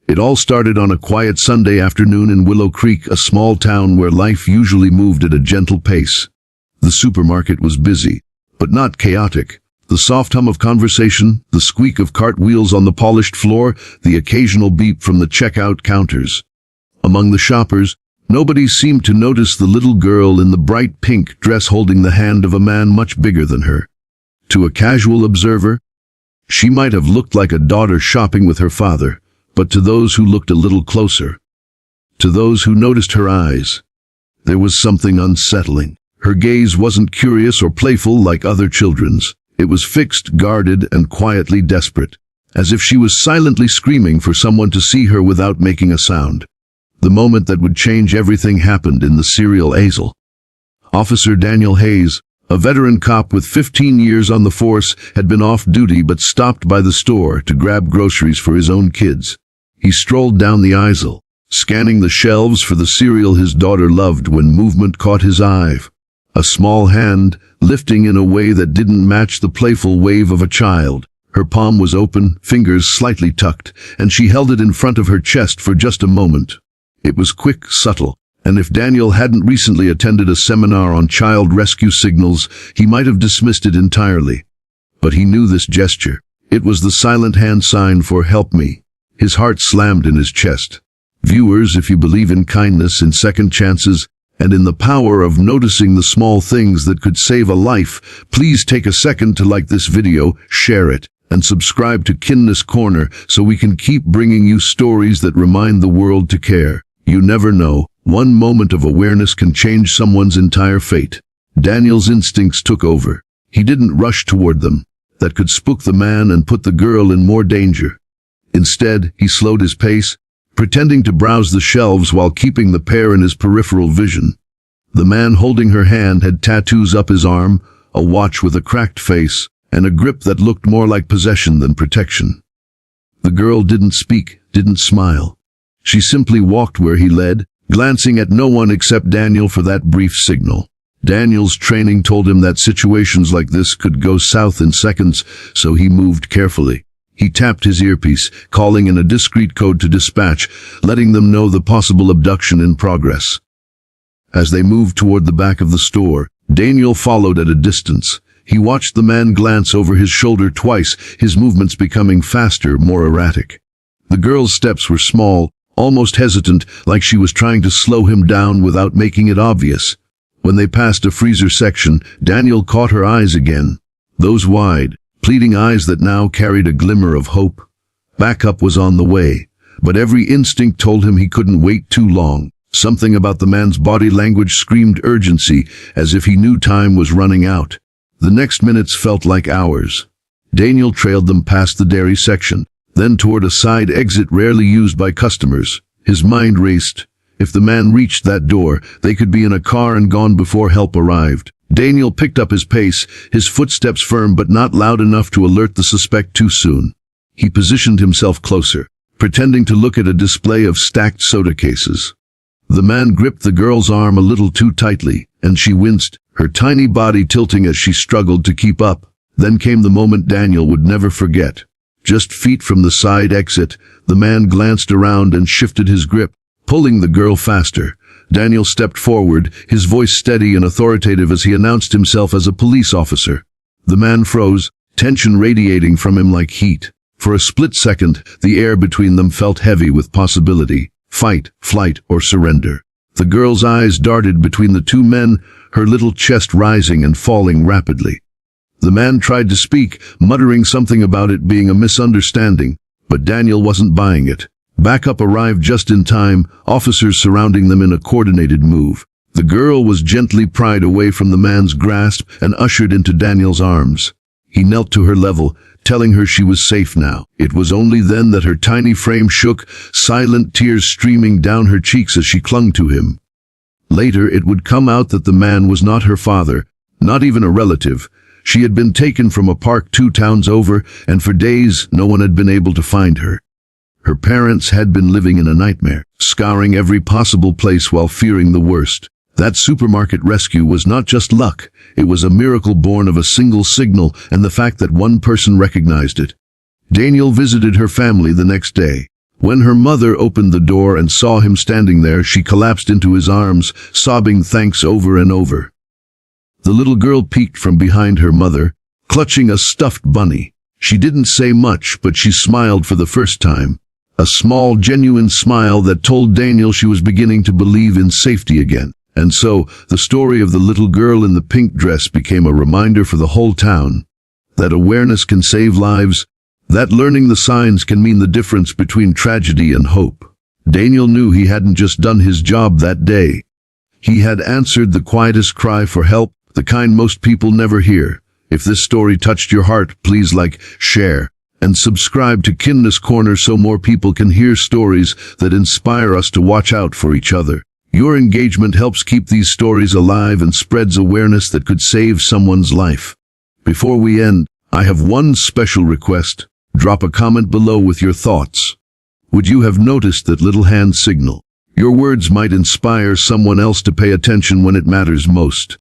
It all started on a quiet Sunday afternoon in Willow Creek, a small town where life usually moved at a gentle pace. The supermarket was busy, but not chaotic. The soft hum of conversation, the squeak of cart wheels on the polished floor, the occasional beep from the checkout counters. Among the shoppers, nobody seemed to notice the little girl in the bright pink dress holding the hand of a man much bigger than her. To a casual observer, she might have looked like a daughter shopping with her father, but to those who looked a little closer, to those who noticed her eyes, there was something unsettling. Her gaze wasn't curious or playful like other children's. It was fixed, guarded, and quietly desperate, as if she was silently screaming for someone to see her without making a sound. The moment that would change everything happened in the serial Azel. Officer Daniel Hayes, a veteran cop with 15 years on the force, had been off duty but stopped by the store to grab groceries for his own kids. He strolled down the aisle, scanning the shelves for the cereal his daughter loved, when movement caught his eye. A small hand, lifting in a way that didn't match the playful wave of a child. Her palm was open, fingers slightly tucked, and she held it in front of her chest for just a moment. It was quick, subtle, and if Daniel hadn't recently attended a seminar on child rescue signals, he might have dismissed it entirely. But he knew this gesture. It was the silent hand sign for "help me." His heart slammed in his chest. Viewers, if you believe in kindness, in second chances, and in the power of noticing the small things that could save a life, please take a second to like this video, share it, and subscribe to Kindness Corner so we can keep bringing you stories that remind the world to care. You never know, one moment of awareness can change someone's entire fate. Daniel's instincts took over. He didn't rush toward them. That could spook the man and put the girl in more danger. Instead, he slowed his pace, pretending to browse the shelves while keeping the pair in his peripheral vision. The man holding her hand had tattoos up his arm, a watch with a cracked face, and a grip that looked more like possession than protection. The girl didn't speak, didn't smile. She simply walked where he led, glancing at no one except Daniel for that brief signal. Daniel's training told him that situations like this could go south in seconds, so he moved carefully. He tapped his earpiece, calling in a discreet code to dispatch, letting them know the possible abduction in progress. As they moved toward the back of the store, Daniel followed at a distance. He watched the man glance over his shoulder twice, his movements becoming faster, more erratic. The girl's steps were small, almost hesitant, like she was trying to slow him down without making it obvious. When they passed a freezer section, Daniel caught her eyes again. Those wide, pleading eyes that now carried a glimmer of hope. Backup was on the way, but every instinct told him he couldn't wait too long. Something about the man's body language screamed urgency, as if he knew time was running out. The next minutes felt like hours. Daniel trailed them past the dairy section, then toward a side exit rarely used by customers. His mind raced. If the man reached that door, they could be in a car and gone before help arrived. Daniel picked up his pace, his footsteps firm but not loud enough to alert the suspect too soon. He positioned himself closer, pretending to look at a display of stacked soda cases. The man gripped the girl's arm a little too tightly, and she winced, her tiny body tilting as she struggled to keep up. Then came the moment Daniel would never forget. Just feet from the side exit, the man glanced around and shifted his grip, pulling the girl faster. Daniel stepped forward, his voice steady and authoritative as he announced himself as a police officer. The man froze, tension radiating from him like heat. For a split second, the air between them felt heavy with possibility. Fight, flight, or surrender. The girl's eyes darted between the two men, her little chest rising and falling rapidly. The man tried to speak, muttering something about it being a misunderstanding, but Daniel wasn't buying it. Backup arrived just in time, officers surrounding them in a coordinated move. The girl was gently pried away from the man's grasp and ushered into Daniel's arms. He knelt to her level, telling her she was safe now. It was only then that her tiny frame shook, silent tears streaming down her cheeks as she clung to him. Later it would come out that the man was not her father, not even a relative. She had been taken from a park 2 towns over, and for days no one had been able to find her. Her parents had been living in a nightmare, scouring every possible place while fearing the worst. That supermarket rescue was not just luck, it was a miracle born of a single signal and the fact that one person recognized it. Daniel visited her family the next day. When her mother opened the door and saw him standing there, she collapsed into his arms, sobbing thanks over and over. The little girl peeked from behind her mother, clutching a stuffed bunny. She didn't say much, but she smiled for the first time. A small, genuine smile that told Daniel she was beginning to believe in safety again. And so, the story of the little girl in the pink dress became a reminder for the whole town that awareness can save lives, that learning the signs can mean the difference between tragedy and hope. Daniel knew he hadn't just done his job that day. He had answered the quietest cry for help, the kind most people never hear. If this story touched your heart, please like, share, and subscribe to Kindness Corner so more people can hear stories that inspire us to watch out for each other. Your engagement helps keep these stories alive and spreads awareness that could save someone's life. Before we end, I have one special request. Drop a comment below with your thoughts. Would you have noticed that little hand signal? Your words might inspire someone else to pay attention when it matters most.